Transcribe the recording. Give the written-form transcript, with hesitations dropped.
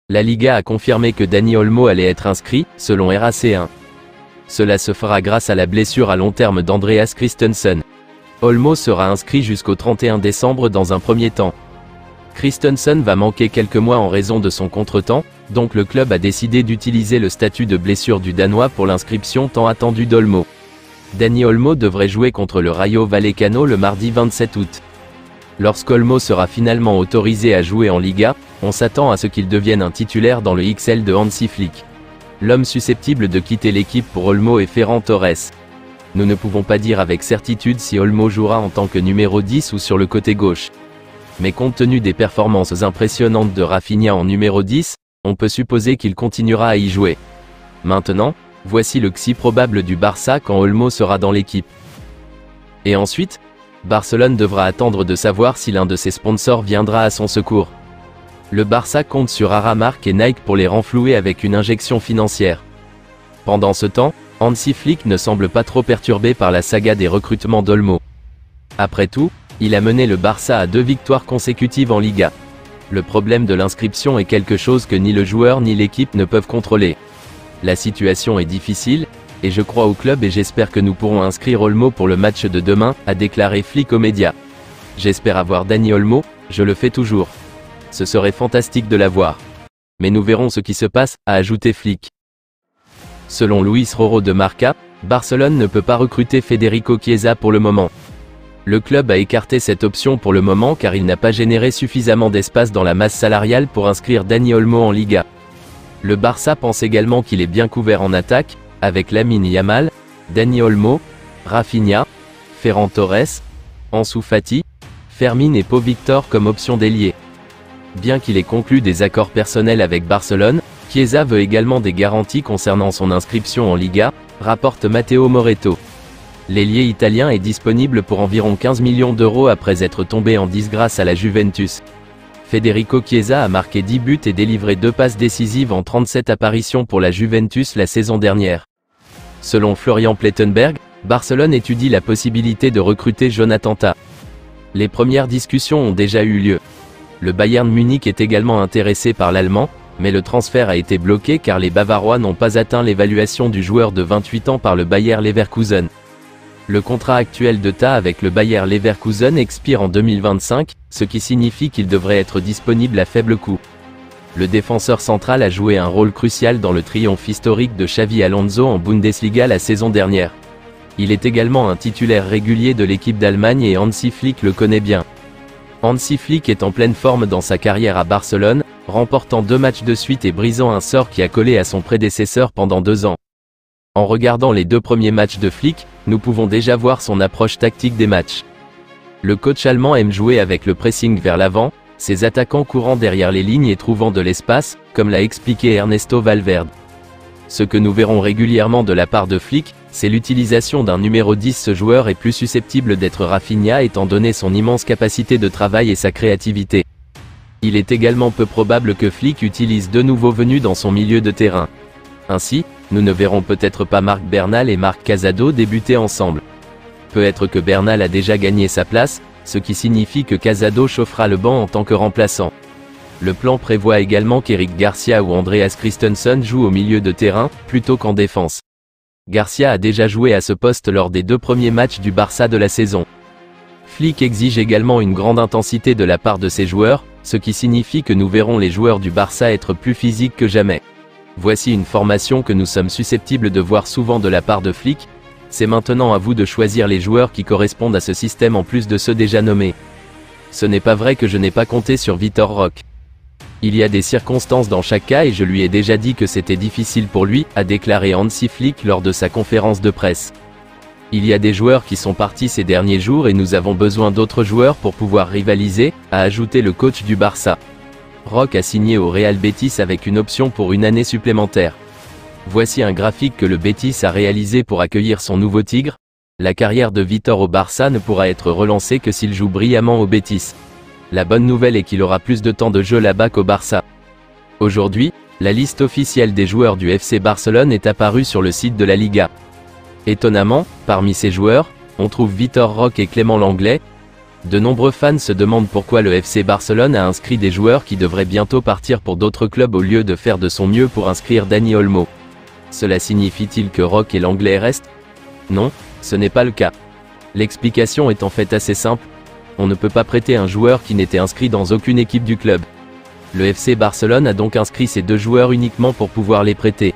La Liga a confirmé que Dani Olmo allait être inscrit, selon RAC1. Cela se fera grâce à la blessure à long terme d'Andreas Christensen. Olmo sera inscrit jusqu'au 31 décembre dans un premier temps. Christensen va manquer quelques mois en raison de son contretemps, donc le club a décidé d'utiliser le statut de blessure du Danois pour l'inscription tant attendue d'Olmo. Dani Olmo devrait jouer contre le Rayo Vallecano le mardi 27 août. Lorsqu'Olmo sera finalement autorisé à jouer en Liga, on s'attend à ce qu'il devienne un titulaire dans le XL de Hansi Flick. L'homme susceptible de quitter l'équipe pour Olmo est Ferran Torres. Nous ne pouvons pas dire avec certitude si Olmo jouera en tant que numéro 10 ou sur le côté gauche. Mais compte tenu des performances impressionnantes de Rafinha en numéro 10, on peut supposer qu'il continuera à y jouer. Maintenant, voici le XI probable du Barça quand Olmo sera dans l'équipe. Et ensuite, Barcelone devra attendre de savoir si l'un de ses sponsors viendra à son secours. Le Barça compte sur Aramark et Nike pour les renflouer avec une injection financière. Pendant ce temps, Hansi Flick ne semble pas trop perturbé par la saga des recrutements d'Olmo. Après tout, il a mené le Barça à 2 victoires consécutives en Liga. Le problème de l'inscription est quelque chose que ni le joueur ni l'équipe ne peuvent contrôler. La situation est difficile, et je crois au club et j'espère que nous pourrons inscrire Olmo pour le match de demain, a déclaré Flick aux médias. J'espère avoir Dani Olmo, je le fais toujours. Ce serait fantastique de l'avoir. Mais nous verrons ce qui se passe, a ajouté Flick. Selon Luis Roro de Marca, Barcelone ne peut pas recruter Federico Chiesa pour le moment. Le club a écarté cette option pour le moment car il n'a pas généré suffisamment d'espace dans la masse salariale pour inscrire Dani Olmo en Liga. Le Barça pense également qu'il est bien couvert en attaque, avec Lamine Yamal, Dani Olmo, Rafinha, Ferran Torres, Ansu Fati, Fermin et Pau Victor comme option d'ailier. Bien qu'il ait conclu des accords personnels avec Barcelone, Chiesa veut également des garanties concernant son inscription en Liga, rapporte Matteo Moretto. L'ailier italien est disponible pour environ 15 millions d'euros après être tombé en disgrâce à la Juventus. Federico Chiesa a marqué 10 buts et délivré 2 passes décisives en 37 apparitions pour la Juventus la saison dernière. Selon Florian Plettenberg, Barcelone étudie la possibilité de recruter Jonathan Tah. Les premières discussions ont déjà eu lieu. Le Bayern Munich est également intéressé par l'Allemand, mais le transfert a été bloqué car les Bavarois n'ont pas atteint l'évaluation du joueur de 28 ans par le Bayer Leverkusen. Le contrat actuel de Tah avec le Bayer Leverkusen expire en 2025, ce qui signifie qu'il devrait être disponible à faible coût. Le défenseur central a joué un rôle crucial dans le triomphe historique de Xavi Alonso en Bundesliga la saison dernière. Il est également un titulaire régulier de l'équipe d'Allemagne et Hansi Flick le connaît bien. Hansi Flick est en pleine forme dans sa carrière à Barcelone, remportant 2 matchs de suite et brisant un sort qui a collé à son prédécesseur pendant 2 ans. En regardant les 2 premiers matchs de Flick, nous pouvons déjà voir son approche tactique des matchs. Le coach allemand aime jouer avec le pressing vers l'avant, ses attaquants courant derrière les lignes et trouvant de l'espace, comme l'a expliqué Ernesto Valverde. Ce que nous verrons régulièrement de la part de Flick, c'est l'utilisation d'un numéro 10. Ce joueur est plus susceptible d'être Rafinha étant donné son immense capacité de travail et sa créativité. Il est également peu probable que Flick utilise 2 nouveaux venus dans son milieu de terrain. Ainsi, nous ne verrons peut-être pas Marc Bernal et Marc Casado débuter ensemble. Peut-être que Bernal a déjà gagné sa place, ce qui signifie que Casado chauffera le banc en tant que remplaçant. Le plan prévoit également qu'Eric Garcia ou Andreas Christensen jouent au milieu de terrain, plutôt qu'en défense. Garcia a déjà joué à ce poste lors des 2 premiers matchs du Barça de la saison. Flick exige également une grande intensité de la part de ses joueurs, ce qui signifie que nous verrons les joueurs du Barça être plus physiques que jamais. Voici une formation que nous sommes susceptibles de voir souvent de la part de Flick. C'est maintenant à vous de choisir les joueurs qui correspondent à ce système en plus de ceux déjà nommés. Ce n'est pas vrai que je n'ai pas compté sur Vitor Roque. Il y a des circonstances dans chaque cas et je lui ai déjà dit que c'était difficile pour lui, a déclaré Hansi Flick lors de sa conférence de presse. Il y a des joueurs qui sont partis ces derniers jours et nous avons besoin d'autres joueurs pour pouvoir rivaliser, a ajouté le coach du Barça. Roque a signé au Real Betis avec une option pour 1 année supplémentaire. Voici un graphique que le Betis a réalisé pour accueillir son nouveau tigre. La carrière de Vitor au Barça ne pourra être relancée que s'il joue brillamment au Betis. La bonne nouvelle est qu'il aura plus de temps de jeu là-bas qu'au Barça. Aujourd'hui, la liste officielle des joueurs du FC Barcelone est apparue sur le site de la Liga. Étonnamment, parmi ces joueurs, on trouve Vitor Roque et Clément Lenglet. De nombreux fans se demandent pourquoi le FC Barcelone a inscrit des joueurs qui devraient bientôt partir pour d'autres clubs au lieu de faire de son mieux pour inscrire Dani Olmo. Cela signifie-t-il que Roque et l'Anglais restent? Non, ce n'est pas le cas. L'explication est en fait assez simple. On ne peut pas prêter un joueur qui n'était inscrit dans aucune équipe du club. Le FC Barcelone a donc inscrit ces deux joueurs uniquement pour pouvoir les prêter.